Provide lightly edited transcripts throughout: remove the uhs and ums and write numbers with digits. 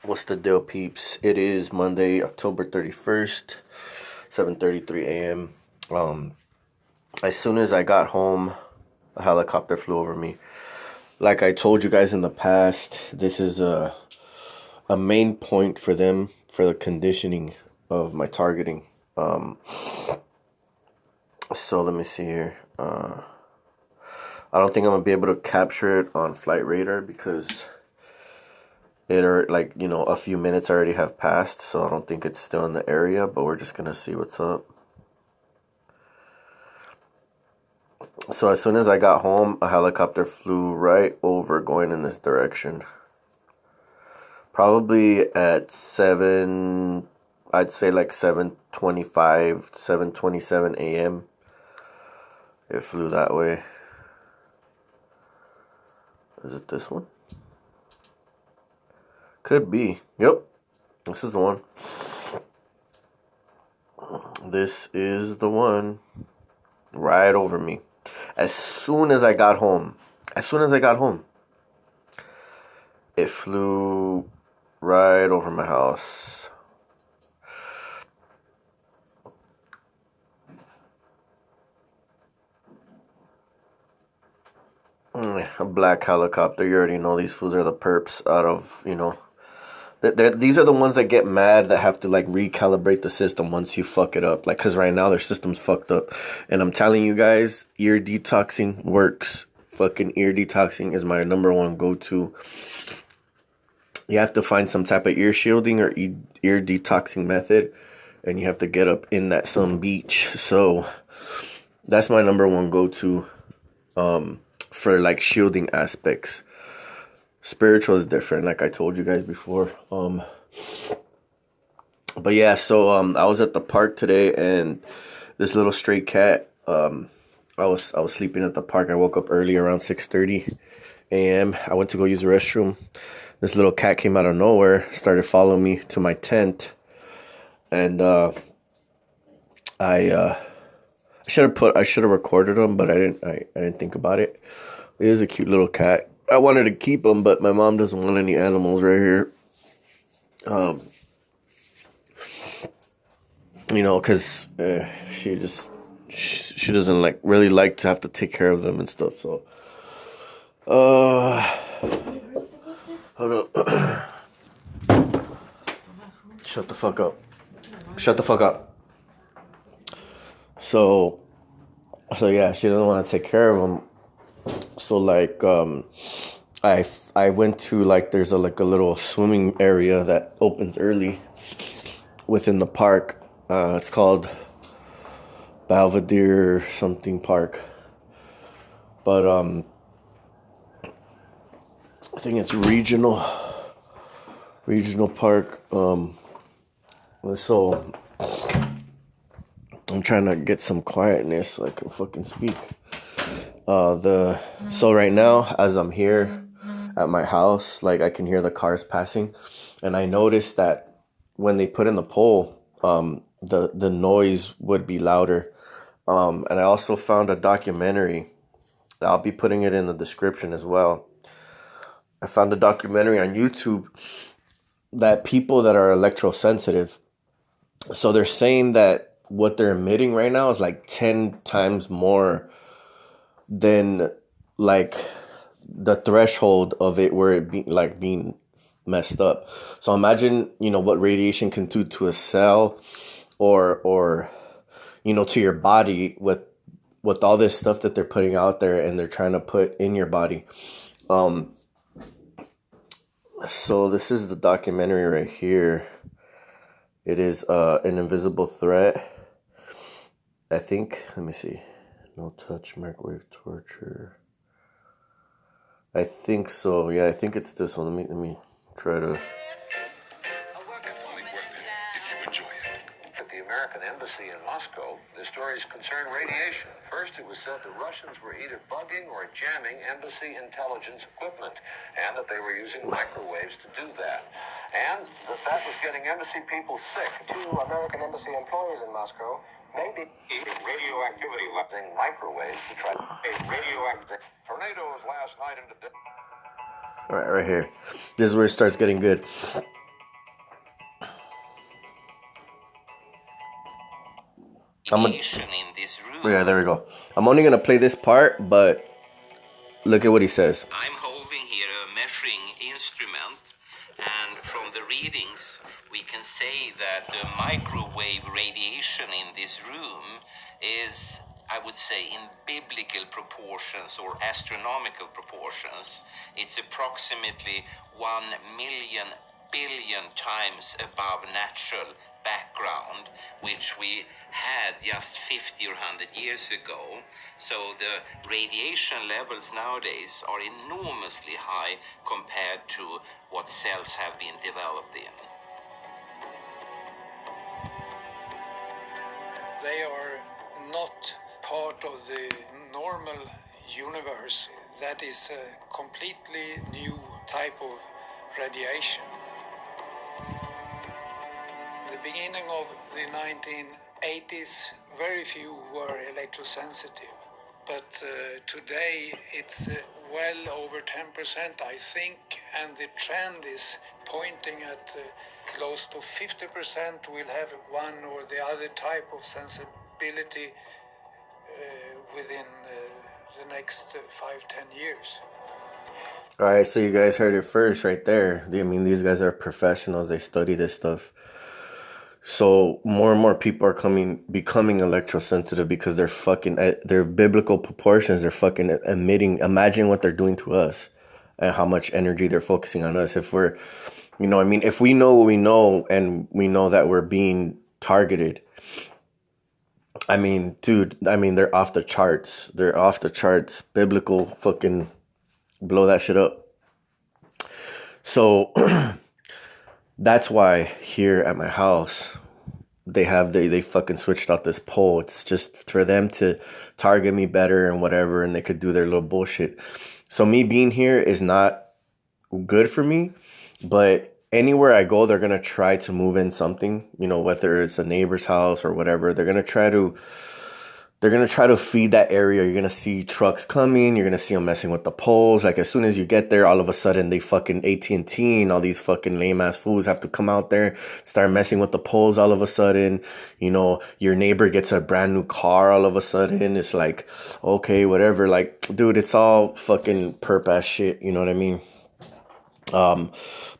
What's the deal, peeps? It is Monday, October 31st, 7:33 a.m. As soon as I got home, a helicopter flew over me. Like I told you guys in the past, this is a main point for them for the conditioning of my targeting. So let me see here. I don't think I'm gonna be able to capture it on Flight Radar because it are a few minutes already have passed, so I don't think it's still in the area, but we're just gonna see what's up. So as soon as I got home, a helicopter flew right over going in this direction. Probably at 7, I'd say like 7:25, 7:27 a.m. It flew that way. Is it this one? Could be. Yep. This is the one. This is the one. Right over me. As soon as I got home, it flew right over my house. A black helicopter. You already know these fools are the perps out of, these are the ones that get mad that have to like recalibrate the system once you fuck it up. Like, because right now their system's fucked up. And I'm telling you guys, ear detoxing works. Fucking ear detoxing is my number one go-to. You have to find some type of ear shielding or ear detoxing method. And you have to get up in that some beach. So that's my number one go-to for like shielding aspects. Spiritual is different, like I told you guys before. But yeah, so I was at the park today, and this little stray cat. I was sleeping at the park. I woke up early around 6:30 a.m. I went to go use the restroom. This little cat came out of nowhere, started following me to my tent, and I should have recorded him, but I didn't think about it. It is a cute little cat. I wanted to keep him, but my mom doesn't want any animals right here. Because she doesn't really like to have to take care of them and stuff. So, hold up. Shut the fuck up. Shut the fuck up. So yeah, she doesn't want to take care of them. So I went to there's a little swimming area that opens early within the park. It's called Belvedere something park, but I think it's regional park. So I'm trying to get some quietness so I can fucking speak. So right now, as I'm here at my house, I can hear the cars passing, and I noticed that when they put in the pole, the noise would be louder. And I also found a documentary. I'll be putting it in the description as well. I found a documentary on YouTube that people that are electrosensitive, so they're saying that what they're emitting right now is 10 times more than the threshold of it where it being messed up. So imagine, what radiation can do to a cell or to your body with all this stuff that they're putting out there and they're trying to put in your body. So this is the documentary right here. It is An Invisible Threat. I think, let me see. No touch, microwave torture. I think so. Yeah, I think it's this one. Let me try to. It's only worth it if you enjoy it. At the American Embassy in Moscow, the stories concern radiation. First, it was said the Russians were either bugging or jamming embassy intelligence equipment, and that they were using microwaves to do that. And that was getting embassy people sick. 2 American embassy employees in Moscow may be radioactivity using microwaves to try a radioactive tornadoes last night into. All right here. This is where it starts getting good. radiation in this room. Yeah, there we go. I'm only gonna play this part, but look at what he says. I'm holding here a measuring instrument, and from the readings, we can say that the microwave radiation in this room is, I would say, in biblical proportions or astronomical proportions. It's approximately 1 million billion times above natural background, which we had just 50 or 100 years ago. So the radiation levels nowadays are enormously high compared to what cells have been developed in. They are not part of the normal universe. That is a completely new type of radiation. The beginning of the 1980s, very few were electrosensitive. But today it's well over 10%, I think, and the trend is pointing at close to 50% will have one or the other type of sensibility within the next 5-10 years. All right, so you guys heard it first right there. I mean, these guys are professionals. They study this stuff. So more and more people are becoming electrosensitive because their biblical proportions, they're fucking emitting. Imagine what they're doing to us and how much energy they're focusing on us. If we're, if we know what we know and we know that we're being targeted, I mean, dude, they're off the charts. They're off the charts. Biblical fucking blow that shit up. So that's why here at my house, they fucking switched out this pole. It's just for them to target me better and whatever, and they could do their little bullshit. So me being here is not good for me, but anywhere I go, they're gonna try to move in something, whether it's a neighbor's house or whatever. They're gonna try to feed that area. You're gonna see trucks coming. You're gonna see them messing with the poles. Like as soon as you get there, all of a sudden they fucking AT&T and all these fucking lame ass fools have to come out there, start messing with the poles. All of a sudden, your neighbor gets a brand new car. All of a sudden, it's like, okay, whatever. Like, dude, it's all fucking perp ass shit. You know what I mean?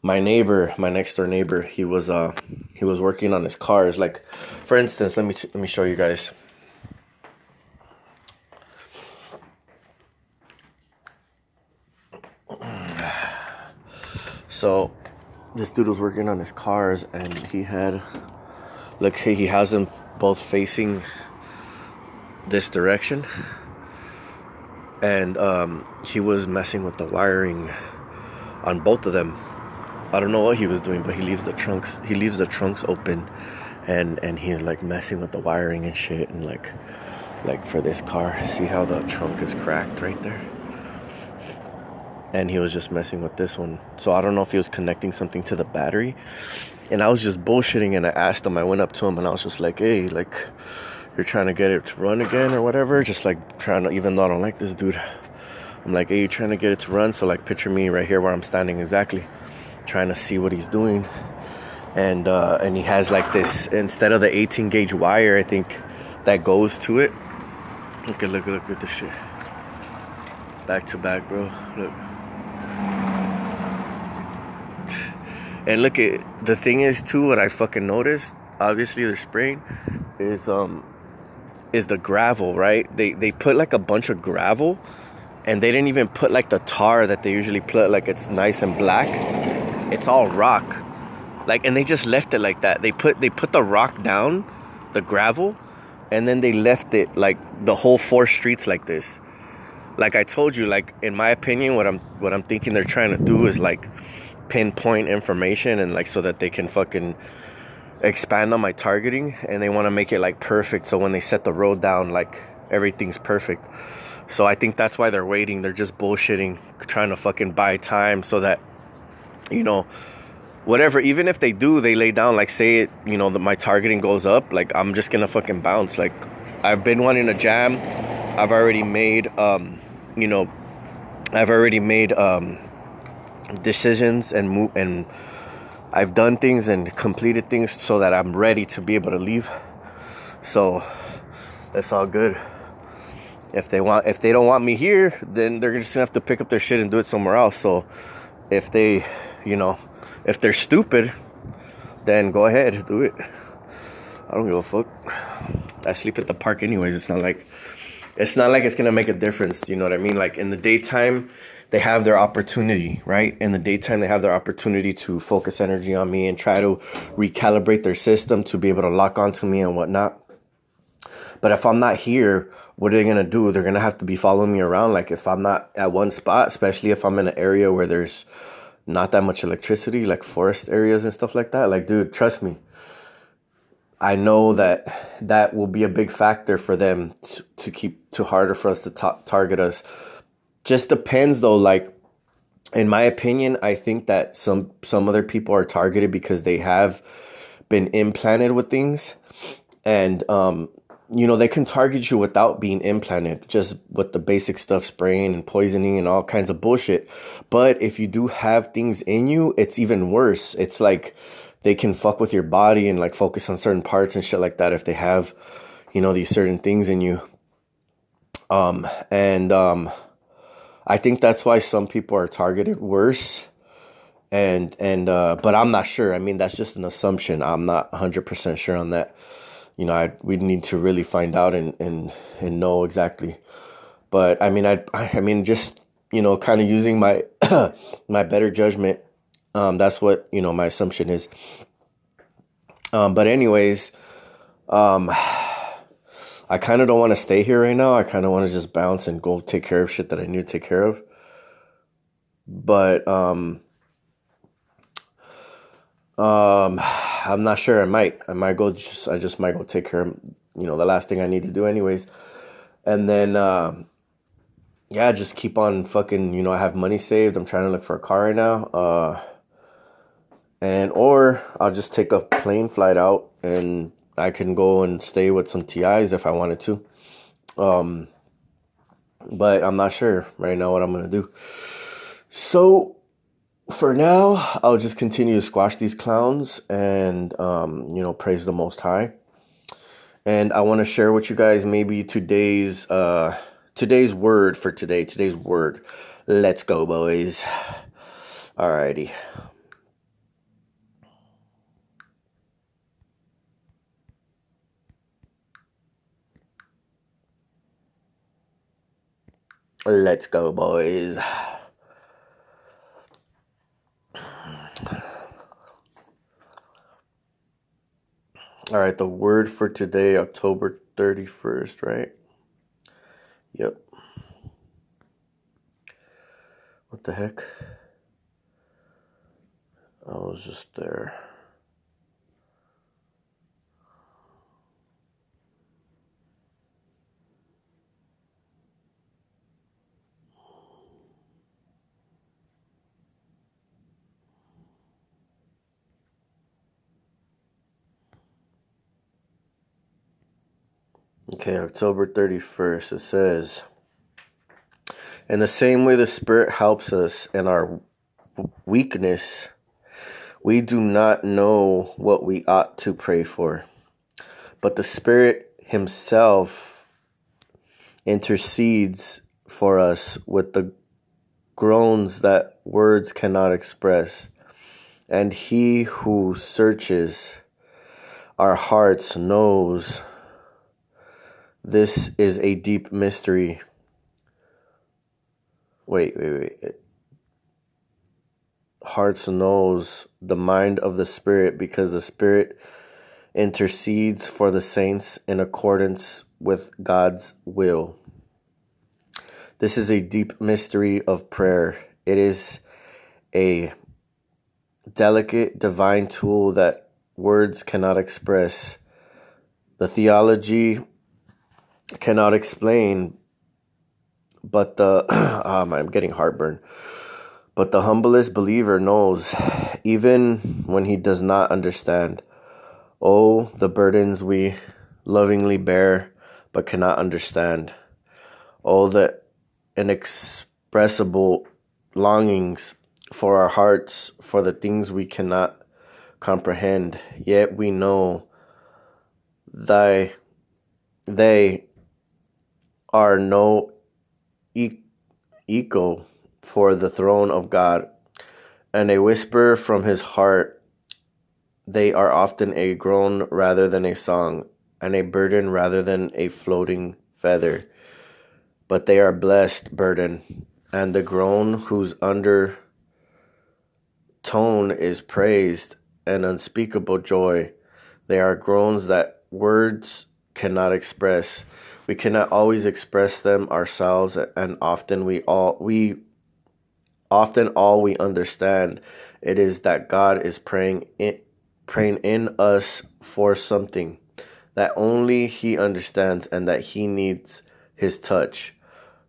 My next door neighbor, he was working on his cars. Like, for instance, let me show you guys. So this dude was working on his cars, and he has them both facing this direction, and he was messing with the wiring on both of them. I don't know what he was doing, but he leaves the trunks open, and he's like messing with the wiring and shit, and like for this car, see how the trunk is cracked right there? And he was just messing with this one. So I don't know if he was connecting something to the battery. And I was just bullshitting, and I asked him, I went up to him and I was just like, hey, like, you're trying to get it to run again or whatever? Just like trying to, even though I don't like this dude, I'm like, hey, you're trying to get it to run? So like picture me right here where I'm standing exactly, trying to see what he's doing. And he has like this, instead of the 18 gauge wire, I think, that goes to it. Look at this shit. Back to back, bro. Look. And look at, the thing is too, what I fucking noticed, obviously they're spraying, is the gravel, right? They put like a bunch of gravel, and they didn't even put like the tar that they usually put, like it's nice and black. It's all rock. Like, and they just left it like that. They put the rock down, the gravel, and then they left it like the whole 4 streets like this. Like I told you, like in my opinion, what I'm thinking they're trying to do is like pinpoint information, and like so that they can fucking expand on my targeting, and they want to make it like perfect, so when they set the road down, like everything's perfect. So I think that's why they're waiting. They're just bullshitting, trying to fucking buy time, so that whatever, even if they do, they lay down, like say it, that my targeting goes up, like I'm just gonna fucking bounce. Like I've been wanting to jam. I've already made decisions and I've done things and completed things so that I'm ready to be able to leave. So It's all good. If they don't want me here, then they're just gonna have to pick up their shit and do it somewhere else. So if they, if they're stupid, then go ahead, do it. I don't give a fuck. I sleep at the park anyways. It's not like it's gonna make a difference. You know what I mean? Like in the daytime, they have their opportunity, right? In the daytime, they have their opportunity to focus energy on me and try to recalibrate their system to be able to lock onto me and whatnot. But if I'm not here, what are they gonna do? They're gonna have to be following me around. Like if I'm not at one spot, especially if I'm in an area where there's not that much electricity, like forest areas and stuff like that. Like, dude, trust me. I know that will be a big factor for them to keep too harder for us to target us. Just depends though. Like in my opinion, I think that some other people are targeted because they have been implanted with things, and they can target you without being implanted, just with the basic stuff, spraying and poisoning and all kinds of bullshit. But if you do have things in you, it's even worse. It's like they can fuck with your body and like focus on certain parts and shit like that if they have, these certain things in you. I think that's why some people are targeted worse. But I'm not sure. I mean, that's just an assumption. I'm not 100% sure on that. We need to really find out and know exactly. But I mean, just kind of using my my better judgment. That's what my assumption is. But anyways, I kind of don't want to stay here right now. I kind of want to just bounce and go take care of shit that I need to take care of. But I'm not sure. I might go. I just might go take care of the last thing I need to do, anyways. And then just keep on fucking. I have money saved. I'm trying to look for a car right now. Or I'll just take a plane flight out and I can go and stay with some TIs if I wanted to. But I'm not sure right now what I'm going to do. So for now, I'll just continue to squash these clowns and, praise the Most High. And I want to share with you guys maybe today's word for today. Today's word. Let's go, boys. Alrighty. Let's go, boys. All right, the word for today, October 31st, right? Yep. What the heck? I was just there. Okay, October 31st, it says, in the same way the Spirit helps us in our weakness, we do not know what we ought to pray for, but the Spirit Himself intercedes for us with the groans that words cannot express. And He who searches our hearts knows this is a deep mystery. Wait. Hearts knows the mind of the Spirit, because the Spirit intercedes for the saints in accordance with God's will. This is a deep mystery of prayer. It is a delicate divine tool that words cannot express. The theology cannot explain, but I'm getting heartburn. But the humblest believer knows, even when he does not understand. Oh, the burdens we lovingly bear, but cannot understand. Oh, the inexpressible longings for our hearts, for the things we cannot comprehend. Yet we know they are no echo for the throne of God, and a whisper from his heart. They are often a groan rather than a song, and a burden rather than a floating feather. But they are blessed burden, and the groan whose undertone is praised and unspeakable joy. They are groans that words cannot express. We cannot always express them ourselves, and often all we understand it is that God is praying in us for something that only he understands, and that he needs his touch.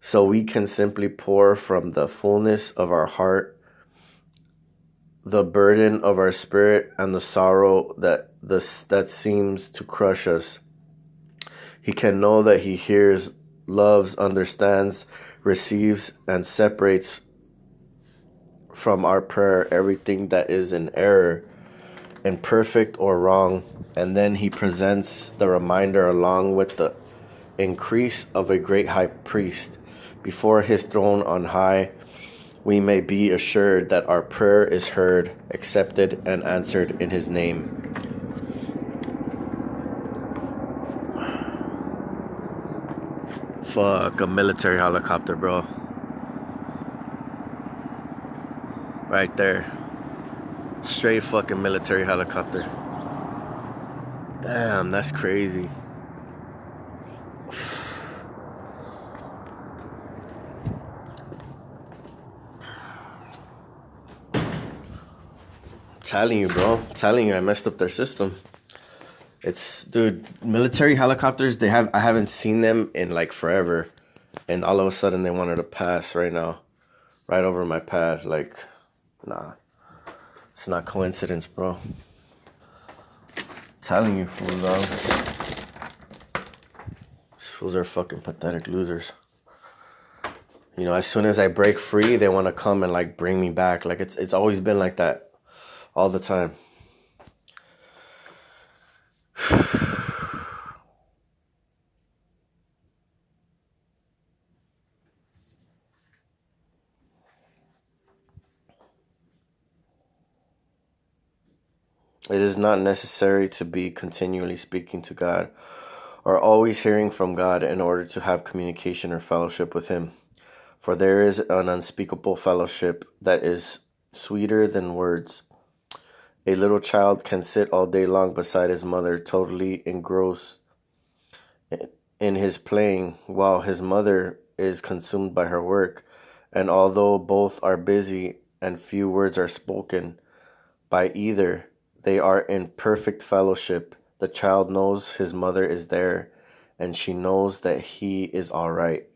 So we can simply pour from the fullness of our heart the burden of our spirit and the sorrow that seems to crush us. He can know that he hears, loves, understands, receives, and separates from our prayer everything that is in error, imperfect, or wrong, and then he presents the reminder along with the increase of a great high priest before his throne on high. We may be assured that our prayer is heard, accepted, and answered in his name. Fuck, a military helicopter, bro. Right there. Straight fucking military helicopter. Damn, that's crazy. Telling you, bro. Telling you, I messed up their system. It's, dude, military helicopters, I haven't seen them in like forever. And all of a sudden they wanted to pass right now. Right over my pad. Like, nah. It's not coincidence, bro. Telling you, fools, bro. These fools are fucking pathetic losers. You know, as soon as I break free, they want to come and like bring me back. Like it's always been like that. All the time. It is not necessary to be continually speaking to God or always hearing from God in order to have communication or fellowship with him. For there is an unspeakable fellowship that is sweeter than words. A little child can sit all day long beside his mother, totally engrossed in his playing, while his mother is consumed by her work. And although both are busy and few words are spoken by either, they are in perfect fellowship. The child knows his mother is there, and she knows that he is all right.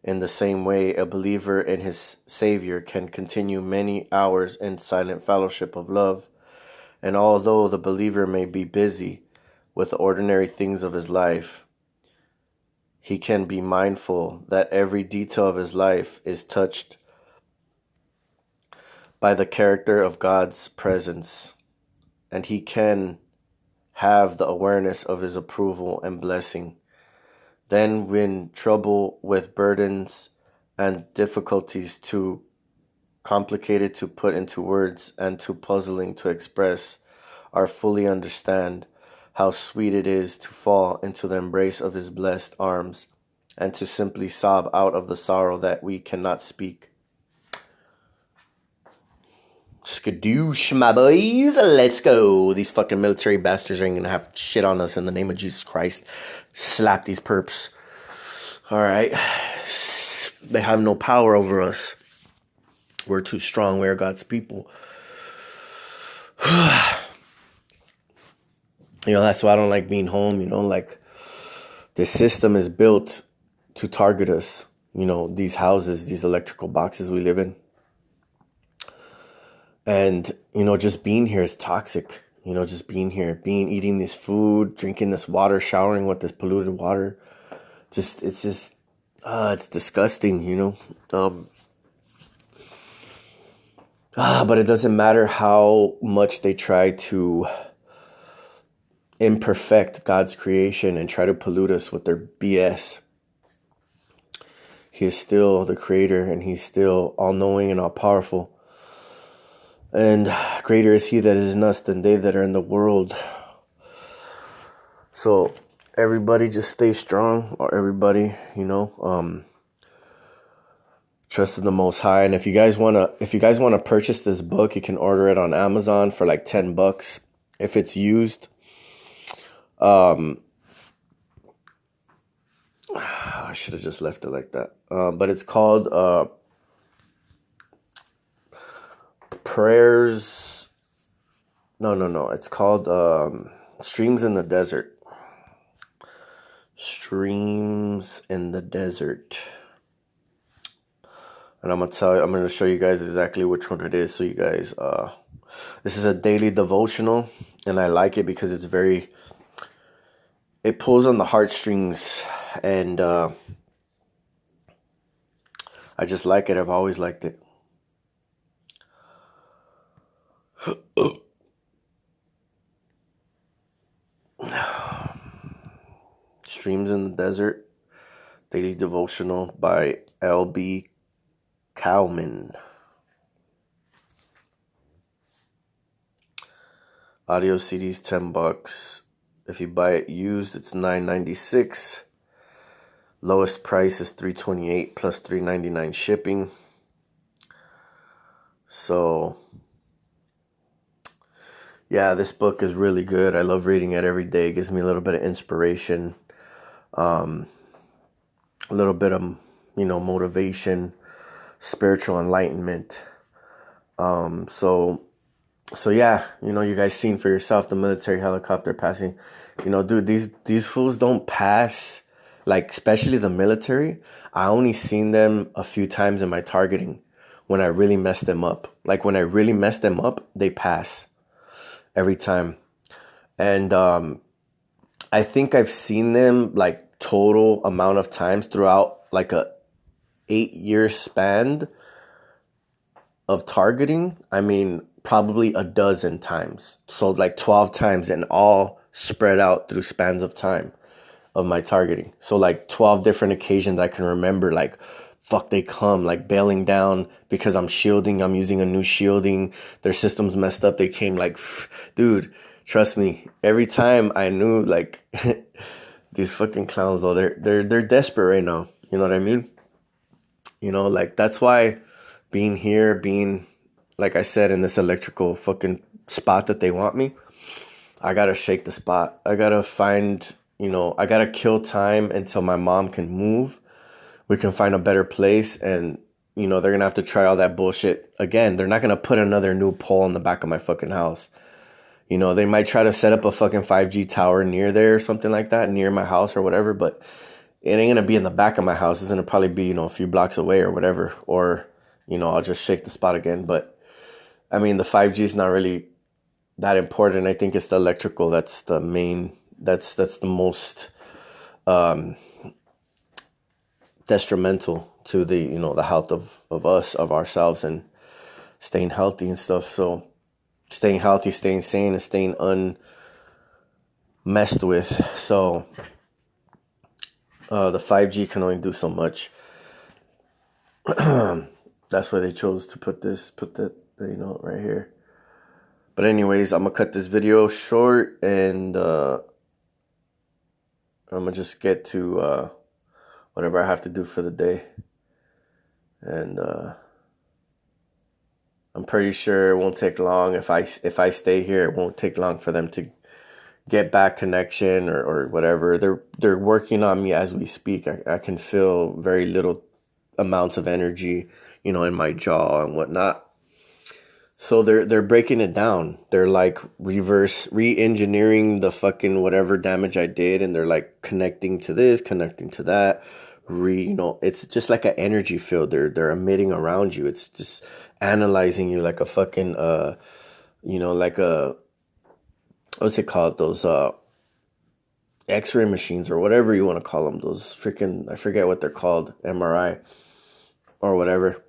In the same way, a believer in his Savior can continue many hours in silent fellowship of love. And although the believer may be busy with the ordinary things of his life, he can be mindful that every detail of his life is touched by the character of God's presence, and he can have the awareness of his approval and blessing. Then, when trouble with burdens and difficulties too complicated to put into words and too puzzling to express are fully understand, how sweet it is to fall into the embrace of his blessed arms and to simply sob out of the sorrow that we cannot speak. Skadoosh, my boys, let's go. These fucking military bastards ain't gonna have shit on us in the name of Jesus Christ. Slap these perps. Alright. They have no power over us. We're too strong. We are God's people. You know, that's why I don't like being home. You know, like, this system is built to target us. You know, these houses, these electrical boxes we live in. And, you know, just being here is toxic. You know, just being here, eating this food, drinking this water, showering with this polluted water. It's disgusting, you know. But it doesn't matter how much they try to imperfect God's creation and try to pollute us with their BS, He is still the creator, and He's still all-knowing and all-powerful. And greater is He that is in us than they that are in the world. So everybody just stay strong, or everybody, trust in the Most High. And if you guys wanna purchase this book, you can order it on Amazon for like $10 if it's used. I should have just left it like that. But it's called Prayers. No. It's called Streams in the Desert. Streams in the Desert. And I'm gonna show you guys exactly which one it is. So you guys, this is a daily devotional, and I like it because it pulls on the heartstrings, and I just like it. I've always liked it. Streams in the Desert, daily devotional by L.B. Cowman. Audio CD's $10. If you buy it used, it's $9.96. Lowest price is $3.28 plus $3.99 shipping. So yeah, this book is really good. I love reading it every day. It gives me a little bit of inspiration, a little bit of motivation, spiritual enlightenment. So yeah, you guys seen for yourself the military helicopter passing. Dude, these fools don't pass, like, especially the military. I only seen them a few times in my targeting when I really messed them up. Like, when I really mess them up, they pass every time. And I think I've seen them like total amount of times throughout like a 8-year span of targeting. I mean, probably a dozen times. So like 12 times, and all spread out through spans of time of my targeting. So like 12 different occasions I can remember, like, fuck, they come, like, bailing down because I'm shielding. I'm using a new shielding. Their system's messed up. They came, like, dude, trust me. Every time I knew, like, these fucking clowns, though, they're desperate right now. You know what I mean? Like, that's why being, like I said, in this electrical fucking spot that they want me, I gotta shake the spot. I gotta find, I gotta kill time until my mom can move. We can find a better place, and, they're gonna have to try all that bullshit again. They're not gonna put another new pole in the back of my fucking house. They might try to set up a fucking 5G tower near there or something like that, near my house or whatever, but it ain't gonna be in the back of my house. It's gonna probably be, a few blocks away or whatever, or, I'll just shake the spot again. But I mean, the 5G is not really that important. I think it's the electrical that's the main, that's the most detrimental to the, the health of us, of ourselves, and staying healthy and stuff. So staying healthy, staying sane, and staying unmessed with. So the 5G can only do so much. That's why they chose to put that, right here. But anyways, I'm gonna cut this video short, and I'm gonna just get to whatever I have to do for the day. And I'm pretty sure it won't take long. If I stay here, it won't take long for them to get back connection or whatever. They're working on me as we speak. I can feel very little amounts of energy, in my jaw and whatnot. So they're breaking it down. They're like re-engineering the fucking whatever damage I did, and they're like connecting to this, connecting to that. It's just like an energy field. They're emitting around you. It's just analyzing you like a fucking like a, what's it called? Those X-ray machines or whatever you want to call them. Those freaking, I forget what they're called, MRI or whatever.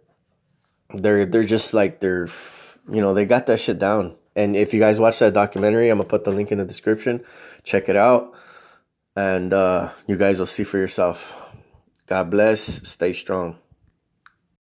They're just like, they got that shit down. And if you guys watch that documentary, I'm going to put the link in the description. Check it out. And you guys will see for yourself. God bless. Stay strong.